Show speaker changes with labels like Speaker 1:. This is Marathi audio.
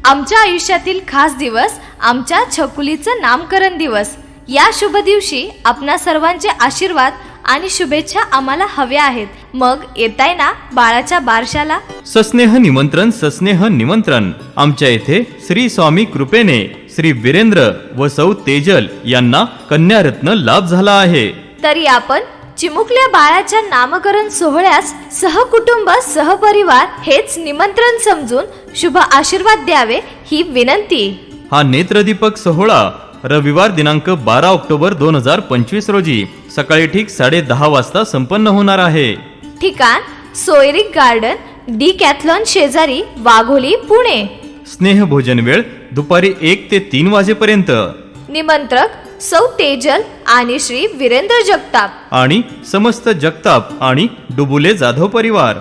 Speaker 1: आमच्या आयुष्यातील खास दिवस, आमच्या छकुलीचं नामकरण दिवस. या शुभ दिवशी आपणा सर्वांचे आशीर्वाद आणि शुभेच्छा आम्हाला हव्या आहेत. मग येताय ना बाळाच्या बारशाला?
Speaker 2: सस्नेह निमंत्रण, सस्नेह निमंत्रण. आमच्या येथे श्री स्वामी कृपेने श्री वीरेंद्र व सौ तेजल यांना कन्यारत्न लाभ झाला आहे.
Speaker 1: तरी आपण चिमुकल्या बाळाच्या नामकरण सोहळ्यास सहकुटुंब सहपरिवार हेच निमंत्रण समजून शुभ आशीर्वाद द्यावे ही विनंती.
Speaker 2: हा नेत्रदीपक सोहळा रविवार दिनांक 12 ऑक्टोबर 2025 रोजी सकाळी ठीक 10:30 वाजता संपन्न होणार आहे.
Speaker 1: ठिकाण सोयरिक गार्डन, डी कॅथलॉन शेजारी, वाघोली, पुणे.
Speaker 2: स्नेह भोजन वेळ दुपारी 1 ते 3 वाजेपर्यंत.
Speaker 1: निमंत्रक सौ तेजल आणि श्री वीरेंद्र जगताप
Speaker 2: आणि समस्त जगताप आणि डुबुले जाधव परिवार.